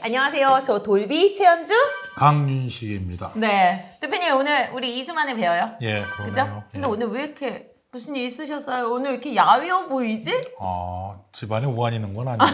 안녕하세요. 저 돌비 최연주. 강윤식입니다. 네. 대표님 오늘 우리 2주 만에 뵈어요. 예, 그죠? 그러네요. 근데 예. 오늘 왜 이렇게 무슨 일 있으셨어요? 오늘 이렇게 야위어 보이지? 집안에 우환이 있는 건 아니고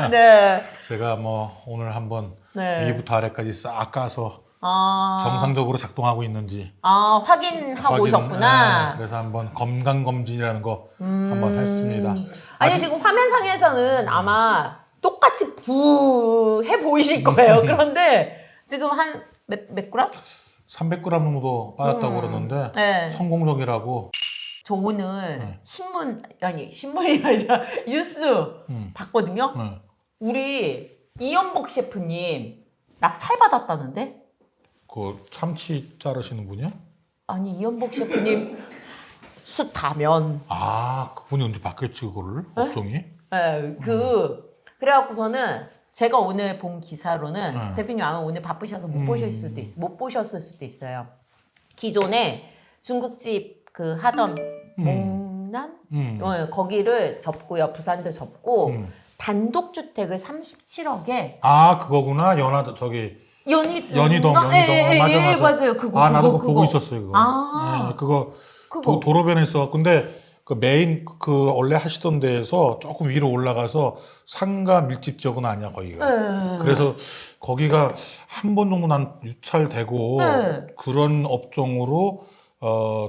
네. 제가 오늘 한번 네. 위부터 아래까지 싹 까서 아. 정상적으로 작동하고 있는지 확인하고 오셨구나. 그래서 한번 건강검진이라는 거 한번 했습니다. 아니 지금 화면상에서는 아마 똑같이 부해 보이실 거예요. 그런데 지금 한 몇 그램? 300g 정도 빠졌다고 그러는데 네. 성공적이라고. 저 오늘 네. 신문이 아니라 뉴스 봤거든요. 네. 우리 이연복 셰프님 낙찰 받았다는데? 그 참치 자르시는 분이요? 아니 이연복 셰프님 숯하면 그분이 언제 바뀌었지 그거를? 네? 업종이? 네, 그래갖고서는 제가 오늘 본 기사로는 대표님 아마 오늘 바쁘셔서 못 보셨을 수도 있어요. 기존에 중국집 하던 몽난 거기를 접고요. 부산도 접고 단독 주택을 37억에 그거구나. 연희동. 맞아요. 그거 나도 그거 보고 있었어요. 그거. 그거 도로변에 있어. 근데 그 메인 원래 하시던 데에서 조금 위로 올라가서 상가 밀집 지역은 아니야 거기가. 그래서 거기가 한 번 정도 난 유찰되고 그런 업종으로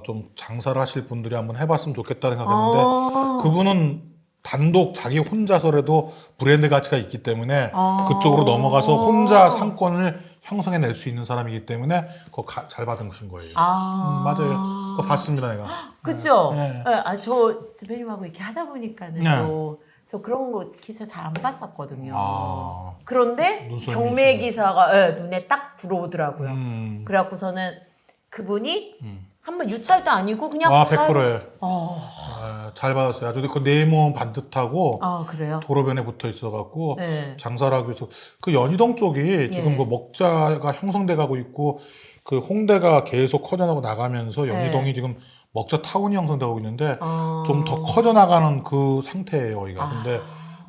좀 장사를 하실 분들이 한번 해봤으면 좋겠다는 생각했는데 그분은 단독 자기 혼자서라도 브랜드 가치가 있기 때문에 그쪽으로 넘어가서 혼자 상권을 형성해낼 수 있는 사람이기 때문에 그거 잘 받은 것인 거예요. 맞아요. 그거 봤습니다, 내가. 그죠? 네. 저 대표님하고 이렇게 하다 보니까는 저 그런 거 기사 잘 안 봤었거든요. 그런데 경매 기사가 눈에 딱 들어오더라고요. 그래갖고서는 그분이 한번 유찰도 아니고 그냥 100%예요. 잘 받았어요. 아주 그 네모 반듯하고 그래요? 도로변에 붙어 있어갖고 네. 장사를 하기 위해서 그 연희동 쪽이 지금 그 먹자가 형성돼 가고 있고 그 홍대가 계속 커져나고 나가면서 연희동이 지금 먹자 타운이 형성되고 있는데 좀 더 커져나가는 그 상태예요, 여기가. 근데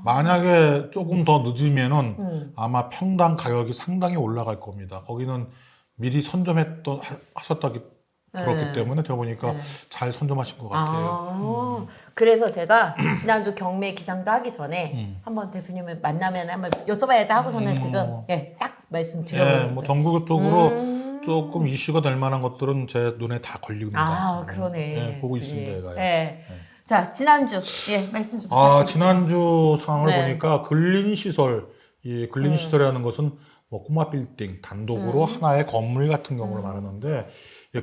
만약에 조금 더 늦으면은 아마 평당 가격이 상당히 올라갈 겁니다. 거기는 미리 하셨다기 그렇기 때문에 제가 보니까 잘 선점하신 것 같아요. 그래서 제가 지난주 경매 기상도 하기 전에 한번 대표님을 만나면 한번 여쭤봐야지 하고서는 지금 딱 말씀드려요. 전국적으로 조금 이슈가 될 만한 것들은 제 눈에 다 걸립니다. 그러네. 보고 있습니다, 얘가요. 자, 지난주 말씀 좀 부탁드립니다. 지난주 상황을 보니까 근린시설, 이 근린시설이라는 것은 꼬마 빌딩, 단독으로 하나의 건물 같은 경우를 말하는데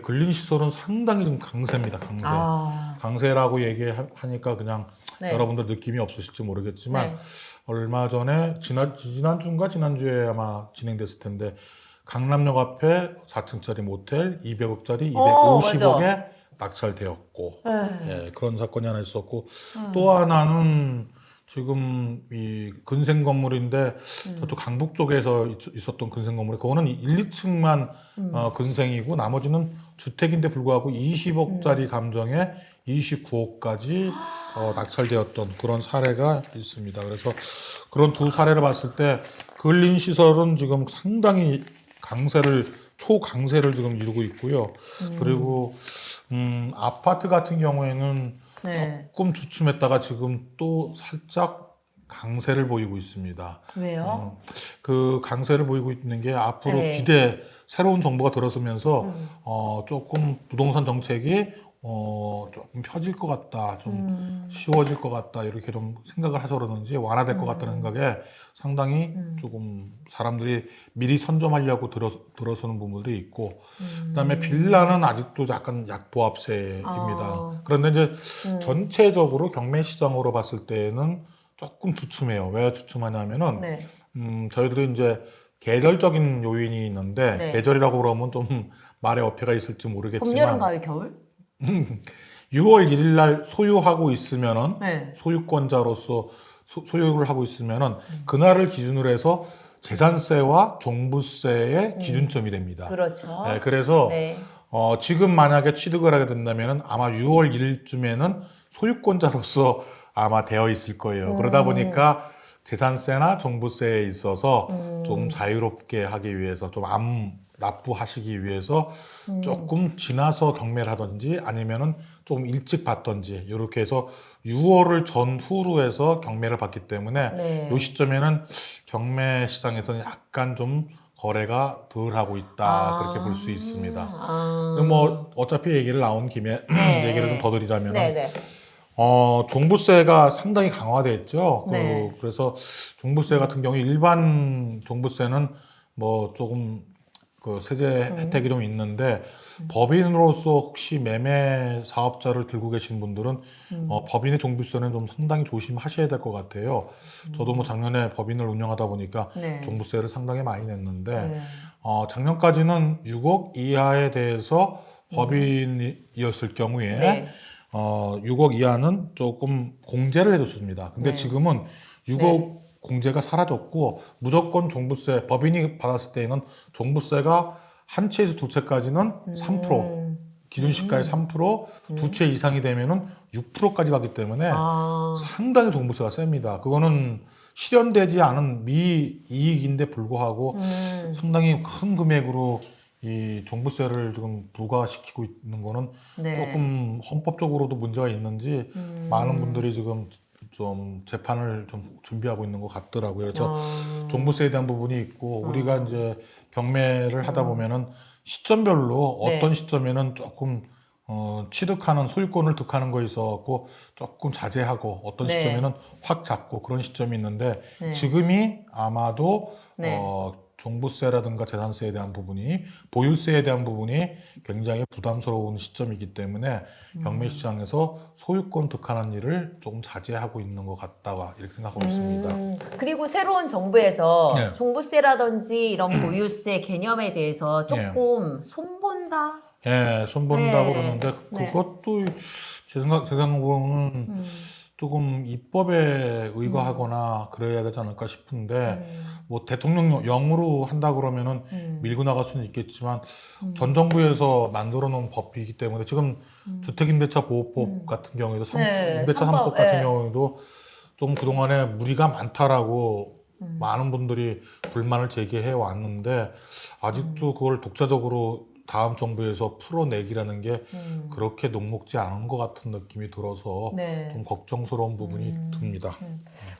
근린시설은 상당히 좀 강세입니다. 강세라고 얘기하니까 그냥 여러분들 느낌이 없으실지 모르겠지만 얼마 전에 지난주인가 지난주에 아마 진행됐을 텐데 강남역 앞에 4층짜리 모텔 200억짜리 250억에 낙찰되었고 그런 사건이 하나 있었고 또 하나는 지금 이 근생 건물인데 저쪽 강북 쪽에서 있었던 근생 건물이 그거는 1, 2층만 근생이고 나머지는 주택인데 불구하고 20억짜리 감정에 29억까지 낙찰되었던 그런 사례가 있습니다. 그래서 그런 두 사례를 봤을 때 근린시설은 지금 상당히 초강세를 지금 이루고 있고요. 그리고 아파트 같은 경우에는 조금 주춤했다가 지금 또 살짝 강세를 보이고 있습니다. 왜요? 그 강세를 보이고 있는 게 앞으로 새로운 정부가 들어서면서 조금 부동산 정책이 조금 펴질 것 같다, 좀 쉬워질 것 같다 이렇게 좀 생각을 해서 그러는지 완화될 것 같다는 생각에 상당히 조금 사람들이 미리 선점하려고 들어서는 부분들이 있고 그다음에 빌라는 아직도 약간 약보합세입니다. 그런데 이제 전체적으로 경매 시장으로 봤을 때는 조금 주춤해요. 왜 주춤하냐면은 저희들이 이제 계절적인 요인이 있는데 계절이라고 그러면 좀 말에 어폐가 있을지 모르겠지만 봄, 여름, 가을, 겨울? 6월 1일 날 소유하고 있으면은 소유권자로서 소유를 하고 있으면은 그날을 기준으로 해서 재산세와 종부세의 기준점이 됩니다. 그렇죠. 그래서 지금 만약에 취득을 하게 된다면은 아마 6월 1일쯤에는 소유권자로서 아마 되어 있을 거예요. 그러다 보니까 재산세나 종부세에 있어서 좀 자유롭게 하기 위해서 좀 안 납부하시기 위해서 조금 지나서 경매를 하든지 아니면은 좀 일찍 받든지 이렇게 해서 6월을 전후로 해서 경매를 받기 때문에 네. 이 시점에는 경매 시장에서는 약간 좀 거래가 덜 하고 있다 그렇게 볼 수 있습니다. 뭐 어차피 얘기를 나온 김에 네. 얘기를 좀 더 드리자면 네네. 종부세가 상당히 강화됐죠. 네. 그래서 종부세 같은 경우 일반 종부세는 뭐 조금 그 세제 혜택이 좀 있는데 법인으로서 혹시 매매 사업자를 들고 계신 분들은 법인의 종부세는 좀 상당히 조심하셔야 될 것 같아요. 저도 뭐 작년에 법인을 운영하다 보니까 네. 종부세를 상당히 많이 냈는데 네. 작년까지는 6억 이하에 대해서 법인이었을 경우에 네. 6억 이하는 조금 공제를 해줬습니다. 근데 네. 지금은 6억 공제가 사라졌고 무조건 종부세, 법인이 받았을 때에는 종부세가 한 채에서 두 채까지는 3%, 기준시가의 3%, 두 채 이상이 되면은 6%까지 가기 때문에 상당히 종부세가 셉니다. 그거는 실현되지 않은 미이익인데 불구하고 상당히 큰 금액으로 이 종부세를 지금 부과시키고 있는 거는 네. 조금 헌법적으로도 문제가 있는지 많은 분들이 지금 좀 재판을 좀 준비하고 있는 것 같더라고요. 그래서 종부세에 대한 부분이 있고 우리가 이제 경매를 하다 보면은 시점별로 네. 어떤 시점에는 조금 취득하는 소유권을 득하는 거에 있어서 조금 자제하고 어떤 네. 시점에는 확 잡고 그런 시점이 있는데 네. 지금이 아마도 네. 종부세라든가 재산세에 대한 부분이 보유세에 대한 부분이 굉장히 부담스러운 시점이기 때문에 경매 시장에서 소유권 득하는 일을 조금 자제하고 있는 것 같다 이렇게 생각하고 있습니다. 그리고 새로운 정부에서 네. 종부세라든지 이런 보유세 개념에 대해서 조금 손본다? 예, 손본다고 네. 그러는데 네. 그것도 제 생각으로는 조금 입법에 의거하거나 그래야 되지 않을까 싶은데 뭐 대통령령으로 한다 그러면은 밀고 나갈 수는 있겠지만 전 정부에서 만들어 놓은 법이기 때문에 지금 주택임대차 보호법 같은 경우에도 네, 임대차 삼법, 3법 같은 예. 경우에도 좀 그동안에 무리가 많다라고 많은 분들이 불만을 제기해 왔는데 아직도 그걸 독자적으로 다음 정부에서 풀어내기라는 게 그렇게 녹록지 않은 것 같은 느낌이 들어서 네. 좀 걱정스러운 부분이 듭니다.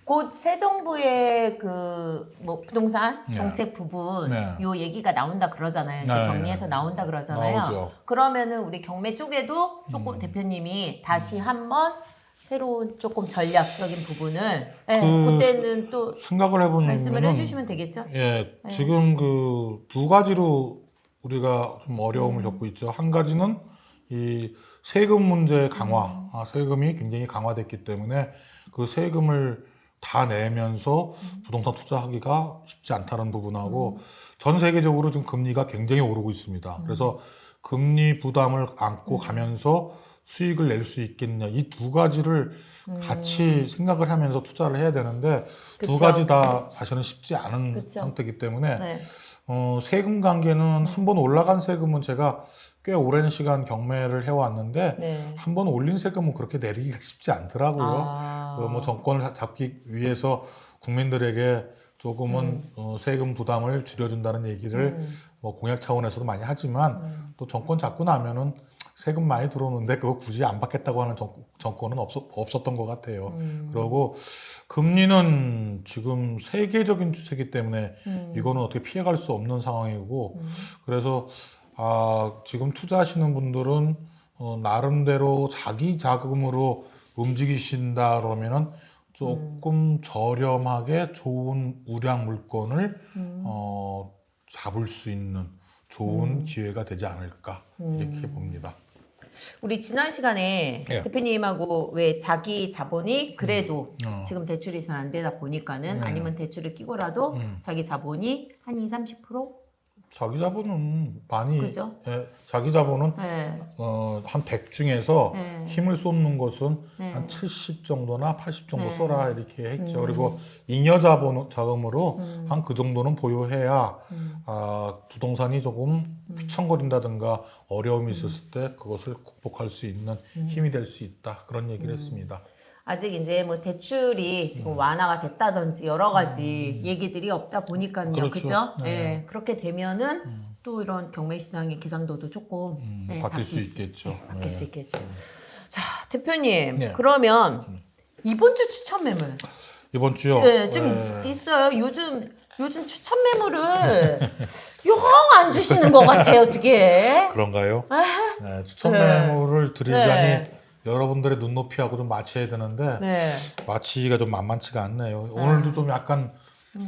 곧 새 정부의 그 뭐 부동산 네. 정책 부분 네. 요 얘기가 나온다 그러잖아요. 이제 네. 정리해서 나온다 그러잖아요. 나오죠. 그러면은 우리 경매 쪽에도 조금 대표님이 다시 한번 새로운 조금 전략적인 부분을 그때는 또 생각을 해보면 말씀을 해주시면 되겠죠? 예, 네. 지금 그 두 가지로 우리가 좀 어려움을 겪고 있죠. 한 가지는 이 세금 문제 강화, 세금이 굉장히 강화됐기 때문에 그 세금을 다 내면서 부동산 투자하기가 쉽지 않다는 부분하고 전 세계적으로 지금 금리가 굉장히 오르고 있습니다. 그래서 금리 부담을 안고 가면서 수익을 낼 수 있겠냐 이 두 가지를 같이 생각을 하면서 투자를 해야 되는데 그쵸. 두 가지 다 사실은 쉽지 않은 그쵸. 상태이기 때문에 네. 세금 관계는 한 번 올라간 세금은 제가 꽤 오랜 시간 경매를 해왔는데 네. 한 번 올린 세금은 그렇게 내리기가 쉽지 않더라고요. 뭐 정권을 잡기 위해서 국민들에게 조금은 세금 부담을 줄여준다는 얘기를 뭐 공약 차원에서도 많이 하지만 또 정권 잡고 나면은 세금 많이 들어오는데 그거 굳이 안 받겠다고 하는 정권은 없었던 것 같아요. 그리고 금리는 지금 세계적인 추세이기 때문에 이거는 어떻게 피해갈 수 없는 상황이고 그래서 지금 투자하시는 분들은 나름대로 자기 자금으로 움직이신다 그러면은 조금 저렴하게 좋은 우량 물건을 잡을 수 있는 좋은 기회가 되지 않을까 이렇게 봅니다. 우리 지난 시간에 예. 대표님하고 왜 자기 자본이 그래도 지금 대출이 잘 안 되다 보니까는 아니면 대출을 끼고라도 자기 자본이 한 20, 30%? 자기 자본은 많이 그죠? 예, 자기 자본은 네. 한 100 중에서 네. 힘을 쏟는 것은 네. 한 70 정도나 80 정도 네. 써라 이렇게 했죠. 그리고 잉여 자금으로 한 그 정도는 보유해야 부동산이 조금 휘청거린다든가 어려움이 있었을 때 그것을 극복할 수 있는 힘이 될 수 있다. 그런 얘기를 했습니다. 아직 이제 뭐 대출이 지금 완화가 됐다든지 여러 가지 얘기들이 없다 보니까요. 그렇죠. 그죠? 네. 네. 그렇게 되면은 또 이런 경매 시장의 기상도도 조금 네, 바뀔 수 있겠죠. 바뀔 네. 수 있겠죠. 자, 대표님. 네. 그러면 이번 주 추천 매물. 이번 주요? 네, 좀 있어요. 요즘 추천 매물을 영 안 주시는 것 같아요. 어떻게? 그런가요? 네, 추천 네. 매물을 드리자니 네. 여러분들의 눈높이하고 좀 맞춰야 되는데 네. 맞히기가 좀 만만치가 않네요. 오늘도 좀 약간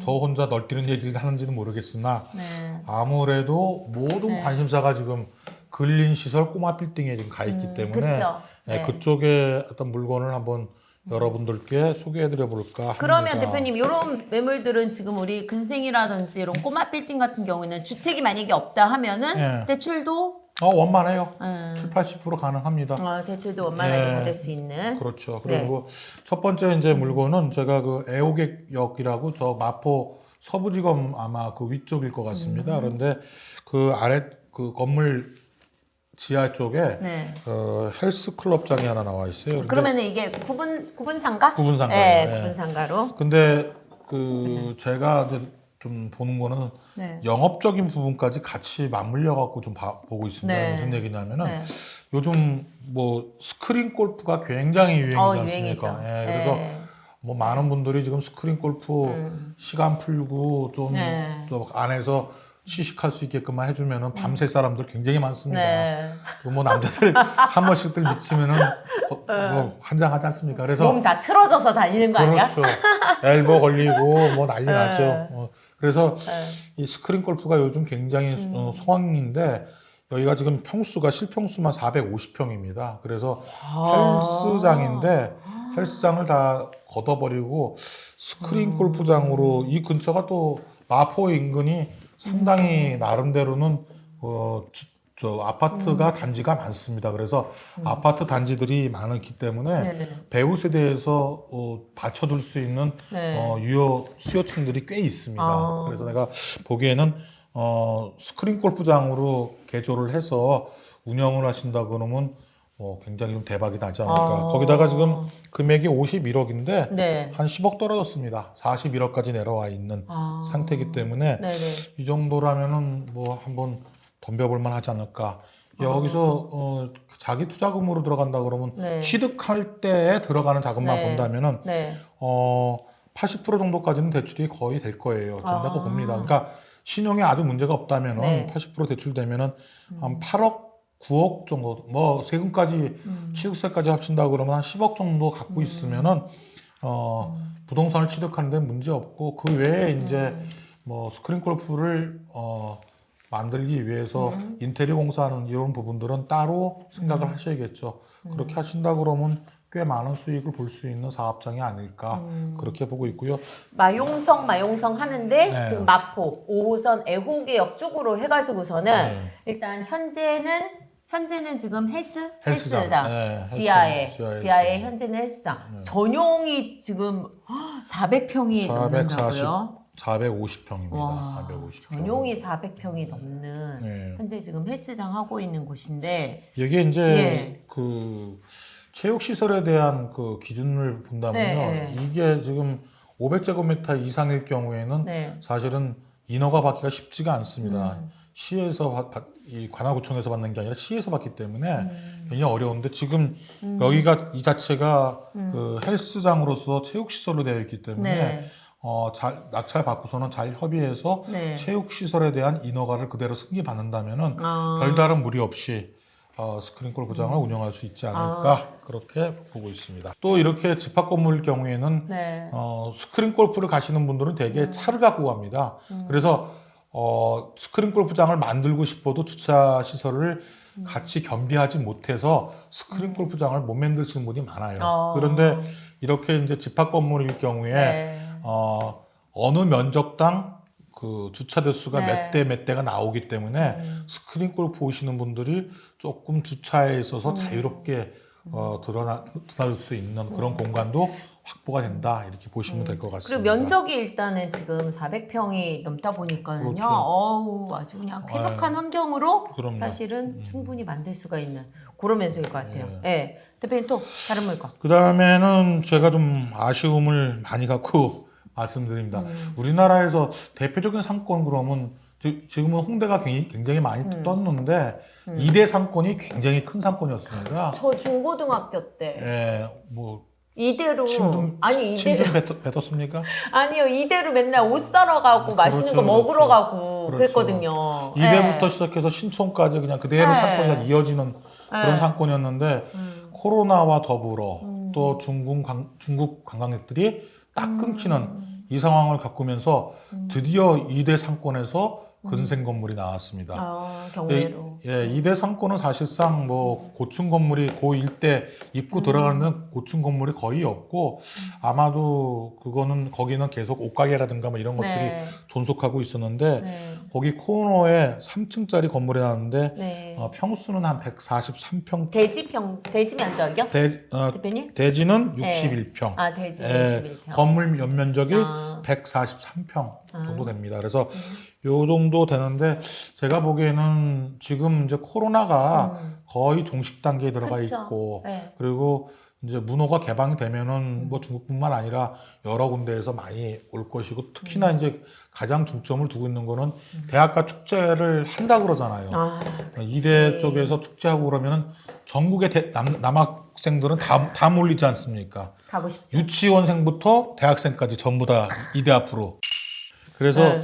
저 혼자 널뛰는 얘기를 하는지는 모르겠으나 네. 아무래도 모든 네. 관심사가 지금 근린 시설 꼬마 빌딩에 지금 가 있기 때문에 그쵸. 네, 네. 그쪽에 어떤 물건을 한번 여러분들께 소개해드려 볼까 합니다. 그러면 대표님 이런 매물들은 지금 우리 근생이라든지 이런 꼬마 빌딩 같은 경우에는 주택이 만약에 없다 하면은 네. 대출도 원만해요. 7, 80% 가능합니다. 대출도 원만하게 네. 받을 수 있는. 그렇죠. 그리고 첫 번째 이제 물건은 제가 그 애호객역이라고 저 마포 서부지검 아마 그 위쪽일 것 같습니다. 그런데 그 아래 그 건물 지하 쪽에 네. 헬스클럽장이 하나 나와 있어요. 근데 그러면은 이게 구분 상가? 구분 상가예요. 네, 네. 구분 상가로. 근데 그 제가 이제 좀 보는 거는 네. 영업적인 부분까지 같이 맞물려 갖고 좀 보고 있습니다. 네. 무슨 얘기냐면은 네. 요즘 뭐 스크린 골프가 굉장히 유행이지 않습니까? 유행이죠. 예, 그래서 네. 뭐 많은 분들이 지금 스크린 골프 시간 풀고 좀 네. 안에서 취식할 수 있게끔만 해주면은 밤샐 사람들 굉장히 많습니다. 네. 그리고 뭐 남자들 한 번씩들 미치면은 뭐 한장하지 않습니까? 그래서 몸 다 틀어져서 다니는 거 아니야? 그렇죠. 엘보 걸리고 뭐 난리 네. 나죠. 그래서 네. 이 스크린 골프가 요즘 굉장히 성황인데 여기가 지금 평수가 실평수만 450평입니다. 그래서 헬스장인데 헬스장을 다 걷어버리고 스크린 골프장으로 이 근처가 또 마포 인근이 상당히 나름대로는 저 아파트가 단지가 많습니다. 그래서 아파트 단지들이 많기 때문에 네네. 배우 세대에서 받쳐줄 수 있는 네. 유효 수요층들이 꽤 있습니다. 아. 그래서 내가 보기에는 스크린 골프장으로 개조를 해서 운영을 하신다 그러면 굉장히 좀 대박이 나지 않을까. 거기다가 지금 금액이 51억인데 네. 한 10억 떨어졌습니다. 41억까지 내려와 있는 상태이기 때문에 네네. 이 정도라면은 뭐 한번 덤벼볼만 하지 않을까. 여기서 자기 투자금으로 들어간다 그러면 네. 취득할 때에 들어가는 자금만 네. 본다면은 네. 80% 정도까지는 대출이 거의 될 거예요. 된다고 봅니다. 그러니까 신용에 아주 문제가 없다면은 네. 80% 대출되면은 한 8억 9억 정도, 뭐 세금까지 취득세까지 합친다 그러면 한 10억 정도 갖고 있으면은 부동산을 취득하는 데 문제 없고 그 외에 이제 뭐 스크린 골프를 만들기 위해서 인테리어 공사하는 이런 부분들은 따로 생각을 하셔야겠죠. 그렇게 하신다 그러면 꽤 많은 수익을 볼 수 있는 사업장이 아닐까 그렇게 보고 있고요. 마용성 하는데 네. 지금 마포 5호선 애호개역 쪽으로 해가지고서는 네. 일단 현재는 지금 헬스장. 헬스장 네, 지하에 헬스장. 현재는 헬스장 전용이 지금 400평이 440, 넘는다고요? 450평입니다. 와, 450평. 전용이 400평이 넘는 네. 현재 지금 헬스장 하고 있는 곳인데 이게 이제 예. 그 체육 시설에 대한 그 기준을 본다면요. 네, 네. 이게 지금 500제곱미터 이상일 경우에는 네. 사실은 인허가 받기가 쉽지가 않습니다. 시에서 이 관할구청에서 받는 게 아니라 시에서 받기 때문에 굉장히 어려운데 지금 여기가 이 자체가 그 헬스장으로서 체육 시설로 되어 있기 때문에 네. 잘 낙찰 받고서는 잘 협의해서 네. 체육 시설에 대한 인허가를 그대로 승계받는다면은 아. 별다른 무리 없이 스크린 골프장을 운영할 수 있지 않을까 그렇게 보고 있습니다. 또 이렇게 집합 건물일 경우에는 네. 스크린 골프를 가시는 분들은 대개 차를 갖고 갑니다. 그래서 스크린 골프장을 만들고 싶어도 주차 시설을 같이 겸비하지 못해서 스크린 골프장을 못 만드시는 분이 많아요. 그런데 이렇게 이제 집합 건물일 경우에 네. 어느 면적당 그 주차 대수가 네. 몇 대가 나오기 때문에 스크린 골프 오시는 분들이 조금 주차에 있어서 자유롭게 드러날 수 있는 그런 공간도 확보가 된다 이렇게 보시면 될 것 같습니다. 그리고 면적이 일단은 지금 400평이 넘다 보니까는요. 그렇죠. 어우, 아주 그냥 쾌적한 환경으로 그럼요. 사실은 충분히 만들 수가 있는 그런 면적일 것 같아요. 예. 대표님 또 다른 물건. 그 다음에는 제가 좀 아쉬움을 많이 갖고 말씀드립니다. 우리나라에서 대표적인 상권 그러면 지금은 홍대가 굉장히 많이 떴는데 2대 상권이 굉장히 큰 상권이었습니다. 저 중고등학교 때 예, 뭐 이대로 침좀 뱉었습니까? 아니요, 이대로 맨날 옷 사러 가고 맛있는 거 먹으러 가고 그렇죠. 그랬거든요. 이대부터 시작해서 신촌까지 그냥 그대로 상권이 다 이어지는 그런 상권이었는데 코로나와 더불어 또 중국 관광객들이 딱 끊기는 이 상황을 겪으면서 드디어 2대 상권에서 근생 건물이 나왔습니다. 경매로. 예, 2대 상권은 사실상 뭐 고층 건물이 그 일대 입구 들어가는 고층 건물이 거의 없고 아마도 거기는 계속 옷가게라든가 뭐 이런 것들이 존속하고 있었는데 거기 코너에 3층짜리 건물이 나왔는데 평수는 한 143평. 대지 면적이요? 대표님? 대지는 61평. 대지 61평. 건물 연면적이 143평 정도 됩니다. 그래서 요 정도 되는데 제가 보기에는 지금 이제 코로나가 거의 종식 단계에 들어가 있고 그리고 이제 문호가 개방이 되면은 뭐 중국뿐만 아니라 여러 군데에서 많이 올 것이고 특히나 이제 가장 중점을 두고 있는 거는 대학가 축제를 한다 그러잖아요. 이대 쪽에서 축제하고 그러면은 전국의 남학생들은 다 몰리지 않습니까? 가고 싶죠. 유치원생부터 대학생까지 전부 다 이대 앞으로. 그래서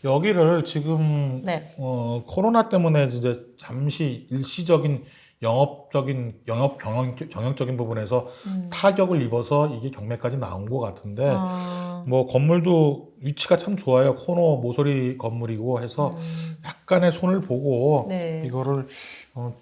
여기를 지금 코로나 때문에 이제 잠시 일시적인 경영적인 부분에서 타격을 입어서 이게 경매까지 나온 것 같은데 뭐 건물도 위치가 참 좋아요. 코너 모서리 건물이고 해서 약간의 손을 보고 이거를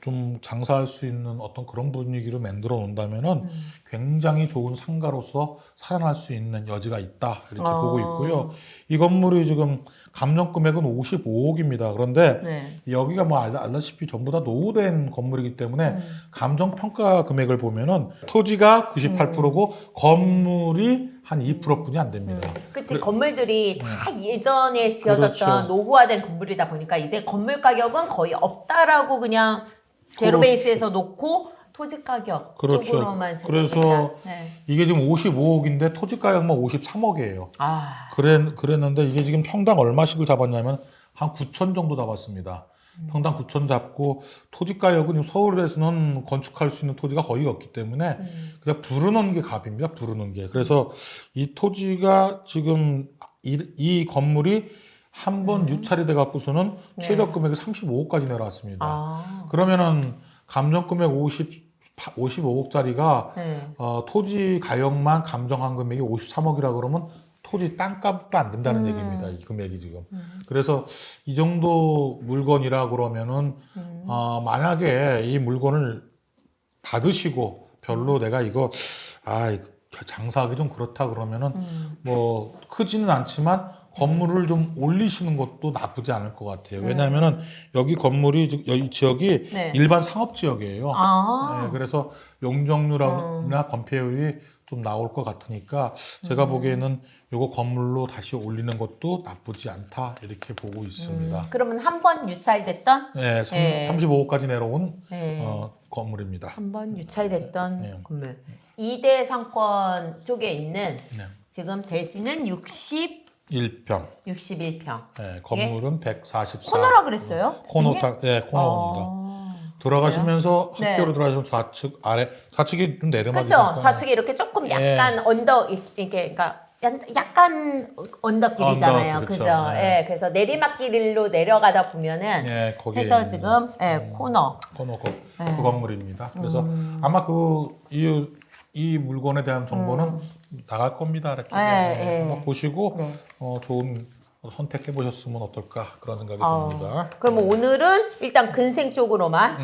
좀 장사할 수 있는 어떤 그런 분위기로 만들어 놓는다면은 굉장히 좋은 상가로서 살아날 수 있는 여지가 있다 이렇게 보고 있고요. 이 건물이 지금 감정 금액은 55억입니다. 그런데 여기가 뭐 알다시피 전부 다 노후된 건물이기 때문에 감정 평가 금액을 보면은 토지가 98%고 건물이 한 2%뿐이 안 됩니다. 그치, 건물들이 다 예전에 지어졌던 노후화된 건물이다 보니까 이제 건물 가격은 거의 없다라고 그냥 제로 베이스에서 놓고 토지 가격 쪽으로만 그래서 이게 지금 55억인데 토지 가격만 53억이에요. 그랬는데 이게 지금 평당 얼마씩을 잡았냐면 한 9천 정도 잡았습니다. 평당 9천 잡고 토지 가격은 서울에서는 건축할 수 있는 토지가 거의 없기 때문에 그냥 부르는 게 값입니다. 부르는 게. 그래서 이 토지가 지금 이 건물이 한 번 유찰이 돼 갖고서는 최저 금액이 35억까지 내려왔습니다. 그러면은 감정 금액 55억짜리가 토지 가격만 감정한 금액이 53억이라 그러면 토지 땅값도 안 된다는 얘기입니다. 이 금액이 지금. 그래서 이 정도 물건이라 그러면은 만약에 이 물건을 받으시고 별로 내가 이거 장사하기 좀 그렇다 그러면은 뭐 크지는 않지만 건물을 좀 올리시는 것도 나쁘지 않을 것 같아요. 왜냐하면은 여기 건물이 이 지역이 일반 상업 지역이에요. 그래서 용적률이나 건폐율이 좀 나올 것 같으니까 제가 보기에는 이거 건물로 다시 올리는 것도 나쁘지 않다 이렇게 보고 있습니다. 그러면 한 번 유찰됐던 35억까지 내려온 건물입니다. 한 번 유찰됐던 건물. 2대 상권 쪽에 있는 지금 대지는 61평. 건물은 144. 코너라 그랬어요? 코너입니다. 들어가시면서 학교로 들어가시면 좌측 아래 좌측이 좀 내리막이 그렇죠. 좌측에 이렇게 조금 약간 언덕 이렇게 그러니까 약간 언덕길이잖아요. 그죠? 그래서 내리막길로 내려가다 보면은 해서 지금 코너 그 건물입니다. 그래서 아마 이 물건에 대한 정보는 나갈 겁니다. 이렇게 한번 보시고 좋은 선택해 보셨으면 어떨까 그런 생각이 듭니다. 그럼 오늘은 일단 근생 쪽으로만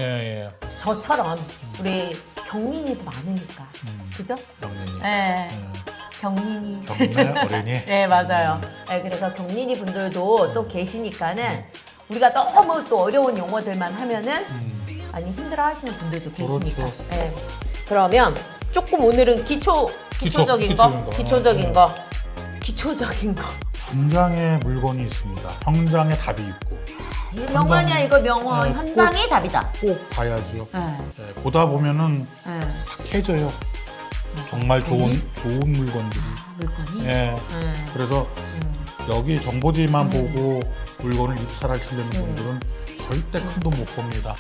저처럼 우리 경린이도 많으니까 그죠? 경린이 경매 어린이 네 맞아요. 그래서 경린이 분들도 또 계시니까는 우리가 너무 또 어려운 용어들만 하면은 많이 힘들어하시는 분들도 계시니까. 그러면 조금 오늘은 기초적인 거. 현장에 물건이 있습니다. 현장에 답이 있고 이거 명언이야 이거 명언. 네, 현장이 답이다. 꼭 봐야죠. 네. 네, 보다 보면은 네. 착해져요. 정말 좋은 물건들이. 물건이? 예. 그래서 여기 정보지만 보고 물건을 입찰하시려는 분들은 절대 큰 돈 못 법니다.